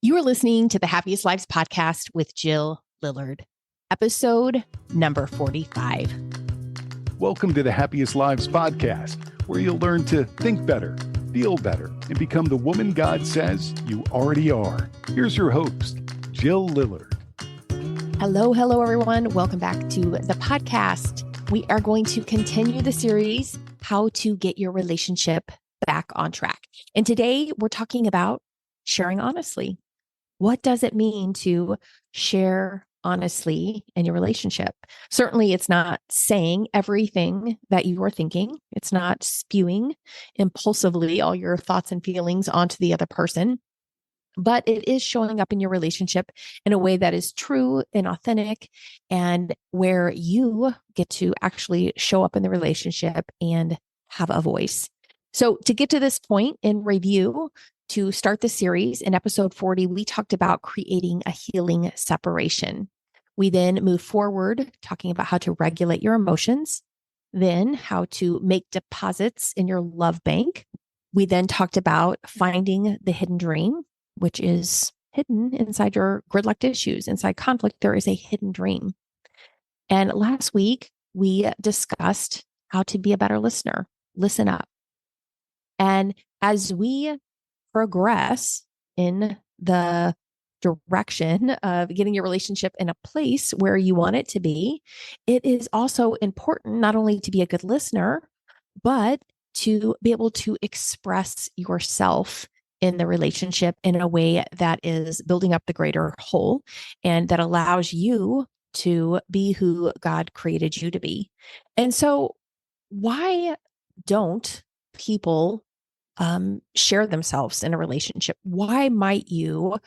You are listening to the Happiest Lives podcast with Jill Lillard, episode number 45. Welcome to the Happiest Lives podcast, where you'll learn to think better, feel better, and become the woman God says you already are. Here's your host, Jill Lillard. Hello, everyone. Welcome back to the podcast. We are going to continue the series, How to Get Your Relationship Back on Track. And today we're talking about sharing honestly. What does it mean to share honestly in your relationship? Certainly, it's not saying everything that you are thinking. It's not spewing impulsively all your thoughts and feelings onto the other person, but it is showing up in your relationship in a way that is true and authentic, and where you get to actually show up in the relationship and have a voice. So to get to this point in review, to start the series, in episode 40, we talked about creating a healing separation. We then moved forward talking about how to regulate your emotions, then how to make deposits in your love bank. We then talked about finding the hidden dream, which is hidden inside your gridlocked issues. Inside conflict, there is a hidden dream. And last week, we discussed how to be a better listener. Listen up. And as we progress in the direction of getting your relationship in a place where you want it to be, it is also important not only to be a good listener, but to be able to express yourself in the relationship in a way that is building up the greater whole and that allows you to be who God created you to be. And so why don't people share themselves in a relationship? Why might you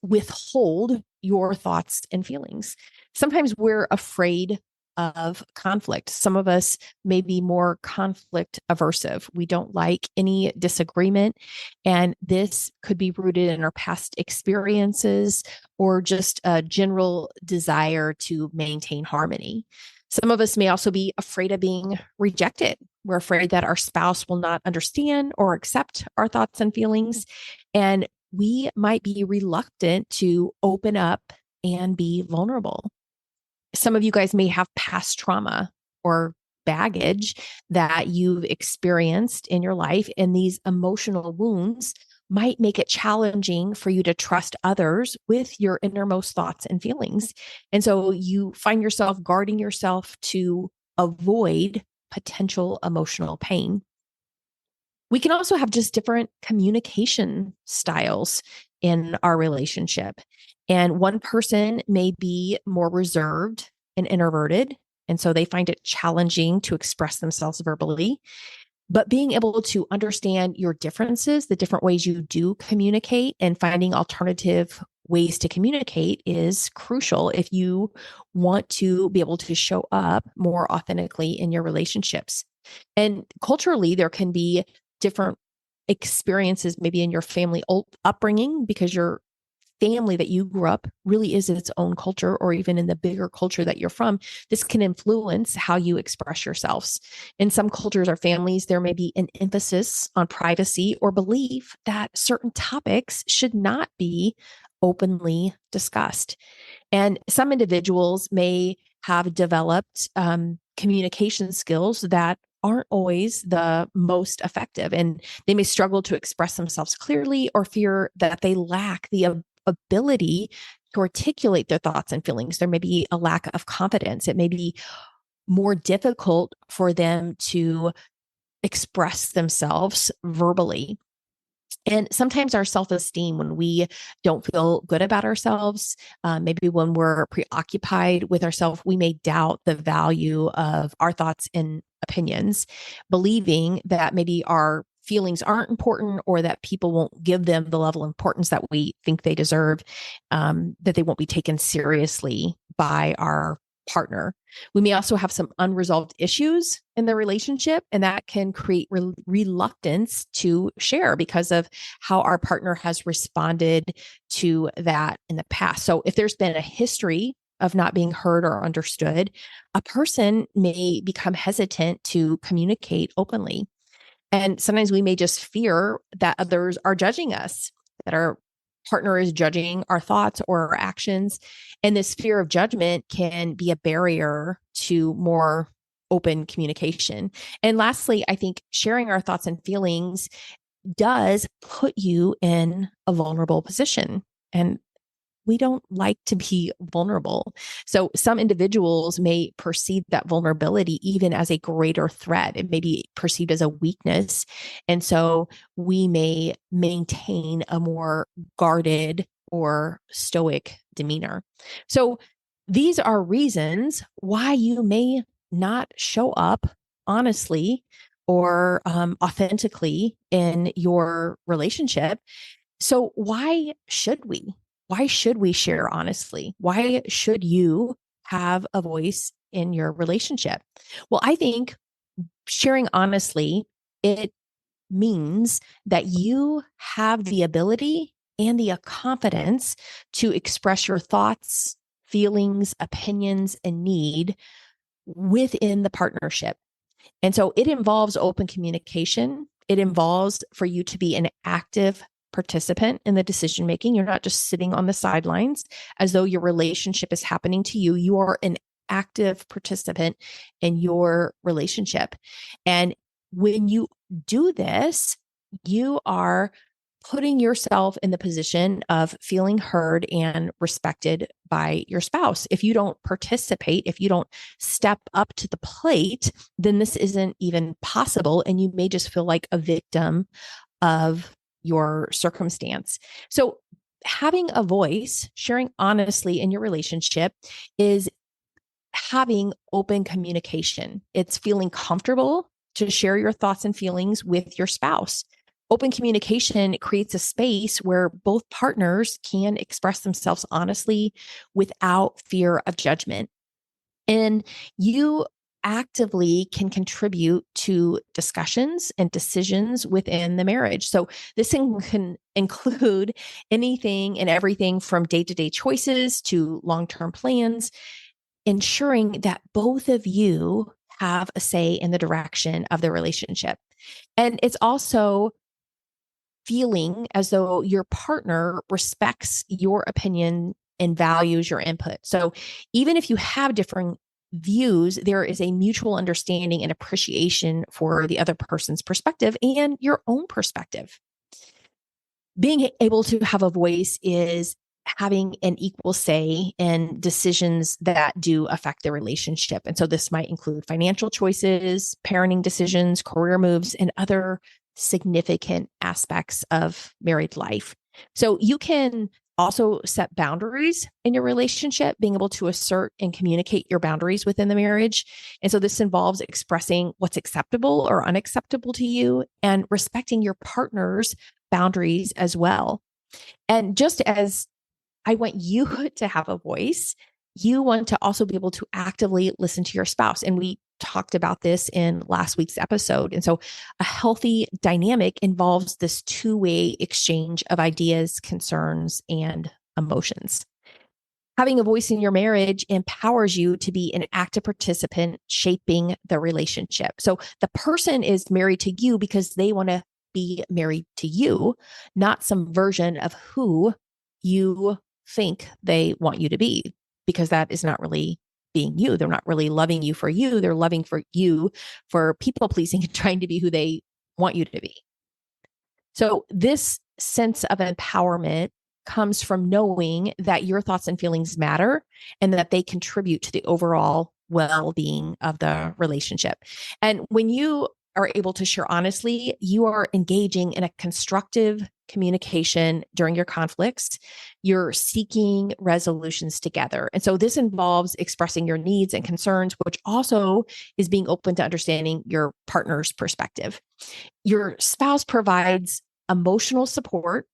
withhold your thoughts and feelings? Sometimes we're afraid of conflict. Some of us may be more conflict aversive. We don't like any disagreement. And this could be rooted in our past experiences or just a general desire to maintain harmony. Some of us may also be afraid of being rejected. We're afraid that our spouse will not understand or accept our thoughts and feelings. And we might be reluctant to open up and be vulnerable. Some of you guys may have past trauma or baggage that you've experienced in your life, and these emotional wounds might make it challenging for you to trust others with your innermost thoughts and feelings. And so you find yourself guarding yourself to avoid potential emotional pain. We can also have just different communication styles in our relationship. And one person may be more reserved and introverted, and so they find it challenging to express themselves verbally. But being able to understand your differences, the different ways you do communicate, and finding alternative ways to communicate is crucial if you want to be able to show up more authentically in your relationships. And culturally, there can be different experiences maybe in your family upbringing, because your family that you grew up really is its own culture, or even in the bigger culture that you're from, this can influence how you express yourselves. In some cultures or families, there may be an emphasis on privacy or belief that certain topics should not be openly discussed. And some individuals may have developed communication skills that aren't always the most effective, and they may struggle to express themselves clearly or fear that they lack the ability to articulate their thoughts and feelings. There may be a lack of confidence. It may be more difficult for them to express themselves verbally. And sometimes our self-esteem, when we don't feel good about ourselves, maybe when we're preoccupied with ourselves, we may doubt the value of our thoughts and opinions, believing that maybe our feelings aren't important, or that people won't give them the level of importance that we think they deserve, that they won't be taken seriously by our partner. We may also have some unresolved issues in the relationship, and that can create reluctance to share because of how our partner has responded to that in the past. So if there's been a history of not being heard or understood, a person may become hesitant to communicate openly. And sometimes we may just fear that others are judging us, that our partner is judging our thoughts or our actions. And this fear of judgment can be a barrier to more open communication. And lastly, I think sharing our thoughts and feelings does put you in a vulnerable position. And we don't like to be vulnerable. So some individuals may perceive that vulnerability even as a greater threat. It may be perceived as a weakness. And so we may maintain a more guarded or stoic demeanor. So these are reasons why you may not show up honestly or authentically in your relationship. So why should we? Why should we share honestly? Why should you have a voice in your relationship? Well, I think sharing honestly, it means that you have the ability and the confidence to express your thoughts, feelings, opinions, and need within the partnership. And so it involves open communication. It involves for you to be an active participant in the decision making. You're not just sitting on the sidelines as though your relationship is happening to you. You are an active participant in your relationship. And when you do this, you are putting yourself in the position of feeling heard and respected by your spouse. If you don't participate, if you don't step up to the plate, then this isn't even possible. And you may just feel like a victim of your circumstance. So having a voice, sharing honestly in your relationship is having open communication. It's feeling comfortable to share your thoughts and feelings with your spouse. Open communication creates a space where both partners can express themselves honestly without fear of judgment. And you actively can contribute to discussions and decisions within the marriage. So this can include anything and everything from day-to-day choices to long-term plans, ensuring that both of you have a say in the direction of the relationship. And it's also feeling as though your partner respects your opinion and values your input. So even if you have different views, there is a mutual understanding and appreciation for the other person's perspective and your own perspective. Being able to have a voice is having an equal say in decisions that do affect the relationship. And so this might include financial choices, parenting decisions, career moves, and other significant aspects of married life. So you can also set boundaries in your relationship, being able to assert and communicate your boundaries within the marriage. And so this involves expressing what's acceptable or unacceptable to you and respecting your partner's boundaries as well. And just as I want you to have a voice, you want to also be able to actively listen to your spouse. And we talked about this in last week's episode. And so a healthy dynamic involves this two-way exchange of ideas, concerns, and emotions. Having a voice in your marriage empowers you to be an active participant shaping the relationship. So the person is married to you because they want to be married to you, not some version of who you think they want you to be, because that is not really being you. They're not really loving you for you. They're loving for you for people pleasing and trying to be who they want you to be. So this sense of empowerment comes from knowing that your thoughts and feelings matter and that they contribute to the overall well-being of the relationship. And when you are able to share honestly, you are engaging in a constructive communication during your conflicts. You're seeking resolutions together. And so this involves expressing your needs and concerns, which also is being open to understanding your partner's perspective. Your spouse provides emotional support.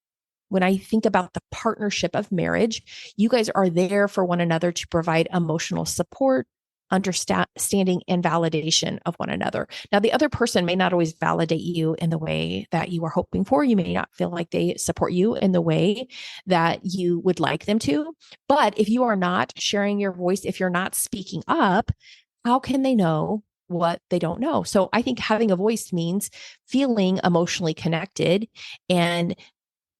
When I think about the partnership of marriage, you guys are there for one another to provide emotional support, understanding, and validation of one another. Now, the other person may not always validate you in the way that you are hoping for. You may not feel like they support you in the way that you would like them to. But if you are not sharing your voice, if you're not speaking up, how can they know what they don't know? So I think having a voice means feeling emotionally connected and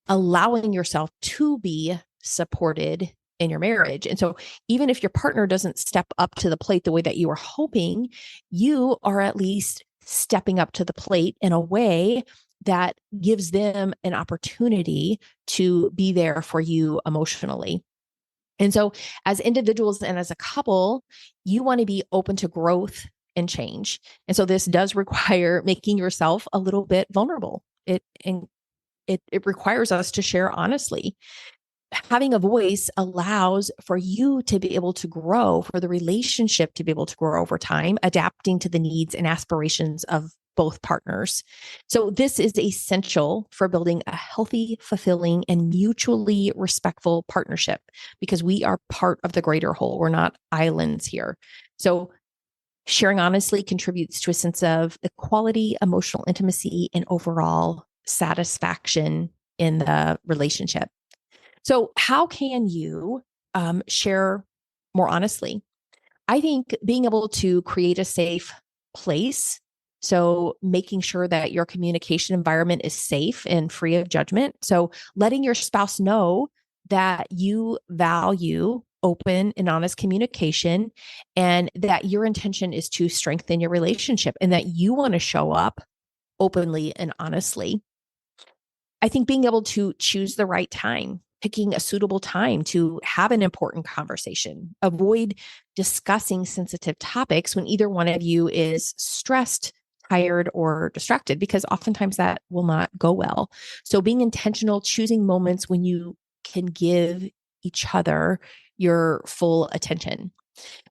allowing yourself to be supported in your marriage. And so even if your partner doesn't step up to the plate the way that you were hoping, you are at least stepping up to the plate in a way that gives them an opportunity to be there for you emotionally. And so as individuals and as a couple, you want to be open to growth and change. And so this does require making yourself a little bit vulnerable. It requires us to share honestly. Having a voice allows for you to be able to grow, for the relationship to be able to grow over time, adapting to the needs and aspirations of both partners. So this is essential for building a healthy, fulfilling, and mutually respectful partnership because we are part of the greater whole. We're not islands here. So sharing honestly contributes to a sense of equality, emotional intimacy, and overall satisfaction in the relationship. So, how can you share more honestly? I think being able to create a safe place. So, making sure that your communication environment is safe and free of judgment. So, letting your spouse know that you value open and honest communication and that your intention is to strengthen your relationship and that you want to show up openly and honestly. I think being able to choose the right time, picking a suitable time to have an important conversation, avoid discussing sensitive topics when either one of you is stressed, tired, or distracted, because oftentimes that will not go well. So being intentional, choosing moments when you can give each other your full attention.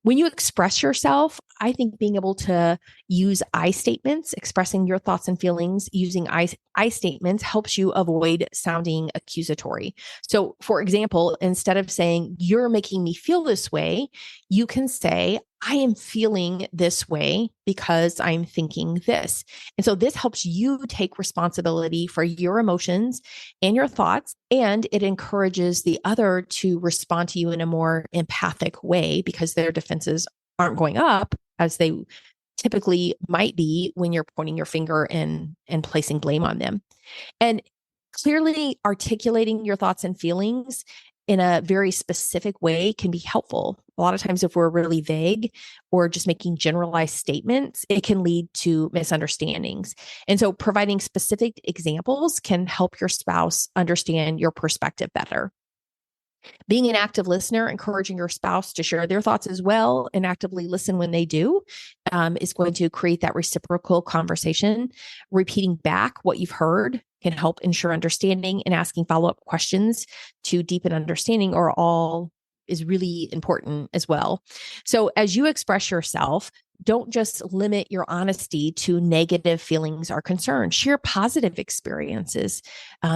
When you express yourself, I think being able to use I statements, expressing your thoughts and feelings using I statements helps you avoid sounding accusatory. So, for example, instead of saying, "You're making me feel this way," you can say, "I am feeling this way because I'm thinking this." And so this helps you take responsibility for your emotions and your thoughts, and it encourages the other to respond to you in a more empathic way because their defenses aren't going up as they typically might be when you're pointing your finger and placing blame on them. And clearly articulating your thoughts and feelings in a very specific way can be helpful. A lot of times, if we're really vague or just making generalized statements, it can lead to misunderstandings. And so, providing specific examples can help your spouse understand your perspective better. Being an active listener, encouraging your spouse to share their thoughts as well and actively listen when they do, is going to create that reciprocal conversation. Repeating back what you've heard can help ensure understanding, and asking follow-up questions to deepen understanding are all is really important as well. So as you express yourself, don't just limit your honesty to negative feelings or concerns. Share positive experiences,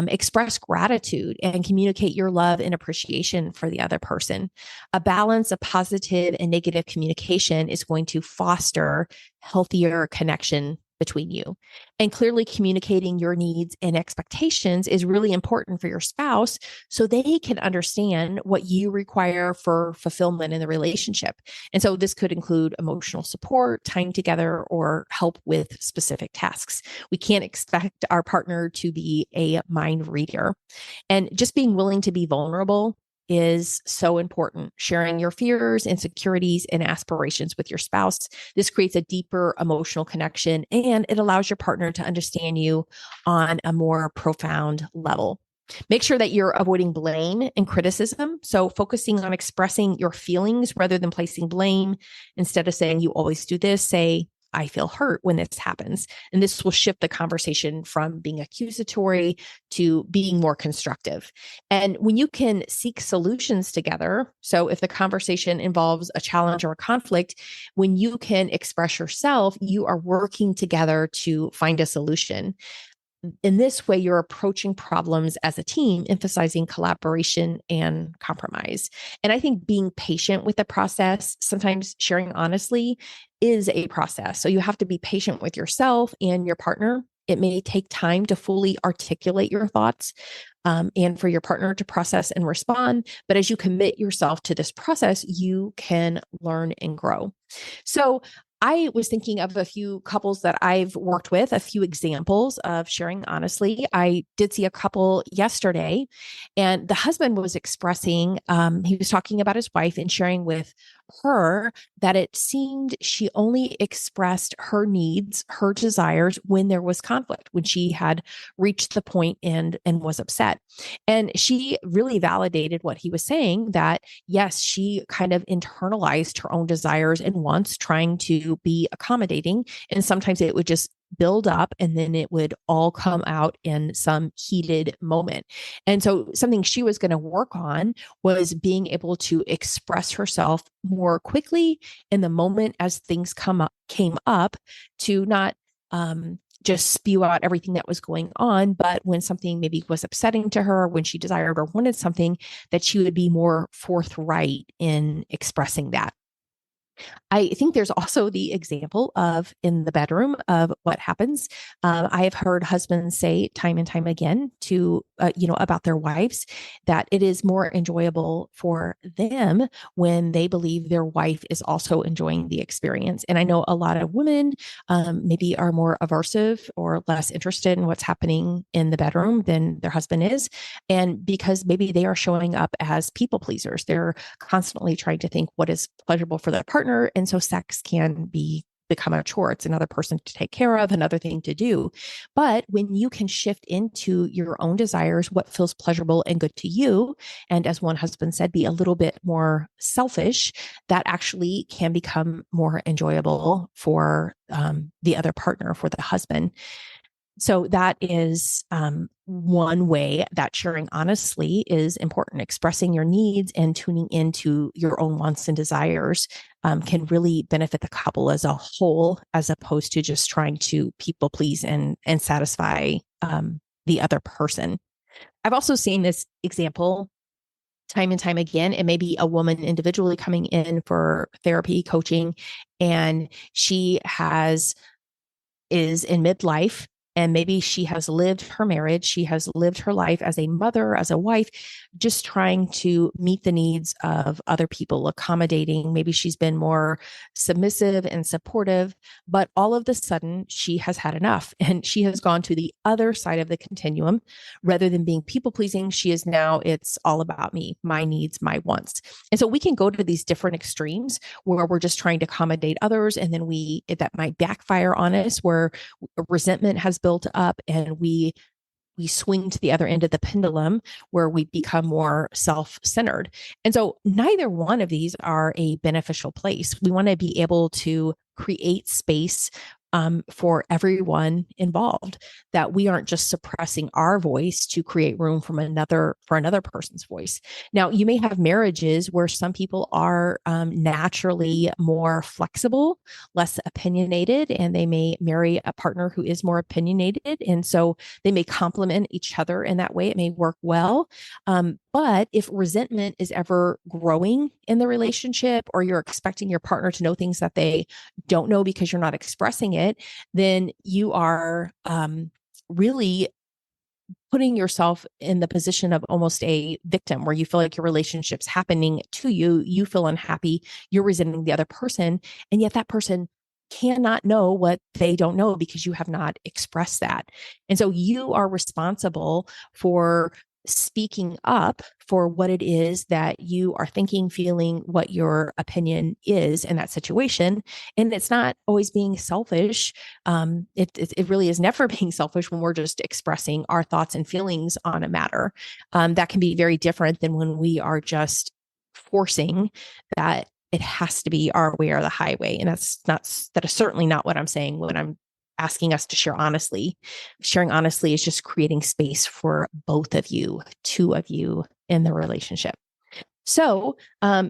express gratitude, and communicate your love and appreciation for the other person. A balance of positive and negative communication is going to foster healthier connection between you. And clearly communicating your needs and expectations is really important for your spouse so they can understand what you require for fulfillment in the relationship. And so this could include emotional support, time together, or help with specific tasks. We can't expect our partner to be a mind reader. And just being willing to be vulnerable is so important. Sharing your fears, insecurities, and aspirations with your spouse. This creates a deeper emotional connection and it allows your partner to understand you on a more profound level. Make sure that you're avoiding blame and criticism. So focusing on expressing your feelings rather than placing blame. Instead of saying, "You always do this," say, "I feel hurt when this happens." And this will shift the conversation from being accusatory to being more constructive. And when you can seek solutions together, so if the conversation involves a challenge or a conflict, when you can express yourself, you are working together to find a solution. In this way, you're approaching problems as a team, emphasizing collaboration and compromise. And I think being patient with the process, sometimes sharing honestly, is a process. So you have to be patient with yourself and your partner. It may take time to fully articulate your thoughts and for your partner to process and respond. But as you commit yourself to this process, you can learn and grow. So I was thinking of a few couples that I've worked with, a few examples of sharing honestly. I did see a couple yesterday, and the husband was expressing, he was talking about his wife and sharing with her that it seemed she only expressed her needs, her desires when there was conflict, when she had reached the point and was upset. And she really validated what he was saying, that yes, she kind of internalized her own desires and wants, trying to be accommodating. And sometimes it would just build up and then it would all come out in some heated moment. And so something she was going to work on was being able to express herself more quickly in the moment as things came up, to not just spew out everything that was going on, but when something maybe was upsetting to her, when she desired or wanted something, that she would be more forthright in expressing that. I think there's also the example of in the bedroom of what happens. I have heard husbands say time and time again to, about their wives, that it is more enjoyable for them when they believe their wife is also enjoying the experience. And I know a lot of women maybe are more aversive or less interested in what's happening in the bedroom than their husband is. And because maybe they are showing up as people pleasers, they're constantly trying to think what is pleasurable for their partner. And so sex can become a chore. It's another person to take care of, another thing to do. But when you can shift into your own desires, what feels pleasurable and good to you, and as one husband said, be a little bit more selfish, that actually can become more enjoyable for the other partner, for the husband. So that is one way that sharing honestly is important. Expressing your needs and tuning into your own wants and desires can really benefit the couple as a whole, as opposed to just trying to people please and satisfy the other person. I've also seen this example time and time again. It may be a woman individually coming in for therapy coaching, and she is in midlife, and maybe she has lived her marriage, she has lived her life as a mother, as a wife, just trying to meet the needs of other people, accommodating. Maybe she's been more submissive and supportive, but all of a sudden she has had enough and she has gone to the other side of the continuum. Rather than being people pleasing, she is now, it's all about me, my needs, my wants. And so we can go to these different extremes where we're just trying to accommodate others, and then that might backfire on us, where resentment has built up and we swing to the other end of the pendulum, where we become more self-centered. And so neither one of these are a beneficial place. We want to be able to create space for everyone involved, that we aren't just suppressing our voice to create room for another person's voice. Now, you may have marriages where some people are naturally more flexible, less opinionated, and they may marry a partner who is more opinionated. And so they may complement each other in that way. It may work well. But if resentment is ever growing in the relationship, or you're expecting your partner to know things that they don't know because you're not expressing it, then you are really putting yourself in the position of almost a victim, where you feel like your relationship's happening to you. You feel unhappy, you're resenting the other person, and yet that person cannot know what they don't know because you have not expressed that. And so you are responsible for speaking up for what it is that you are thinking, feeling, what your opinion is in that situation. And it's not always being selfish. It really is never being selfish when we're just expressing our thoughts and feelings on a matter. That can be very different than when we are just forcing that it has to be our way or the highway. And that is certainly not what I'm saying when I'm asking us to share honestly. Sharing honestly is just creating space for both of you, two of you in the relationship. So,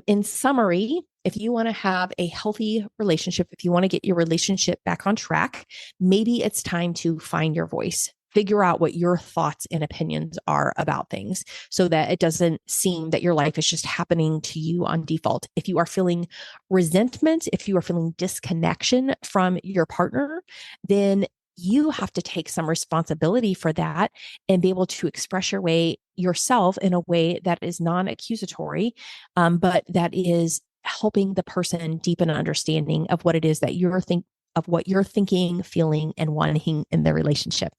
in summary, if you want to have a healthy relationship, if you want to get your relationship back on track, maybe it's time to find your voice. Figure out what your thoughts and opinions are about things, so that it doesn't seem that your life is just happening to you on default. If you are feeling resentment, if you are feeling disconnection from your partner, then you have to take some responsibility for that and be able to express yourself in a way that is non-accusatory, but that is helping the person deepen understanding of what it is that you're thinking, feeling, and wanting in their relationship.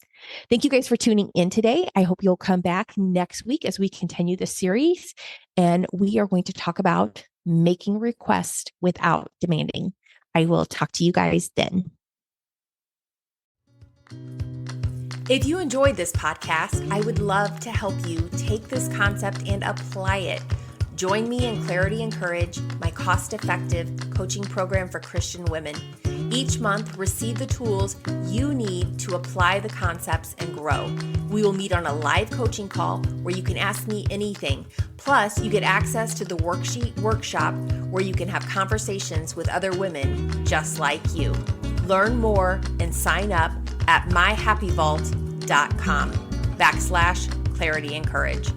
Thank you guys for tuning in today. I hope you'll come back next week as we continue the series, and we are going to talk about making requests without demanding. I will talk to you guys then. If you enjoyed this podcast, I would love to help you take this concept and apply it. Join me in Clarity and Courage, my cost-effective coaching program for Christian women. Each month, receive the tools you need to apply the concepts and grow. We will meet on a live coaching call where you can ask me anything. Plus, you get access to the worksheet workshop where you can have conversations with other women just like you. Learn more and sign up at myhappyvault.com/Clarity and Courage.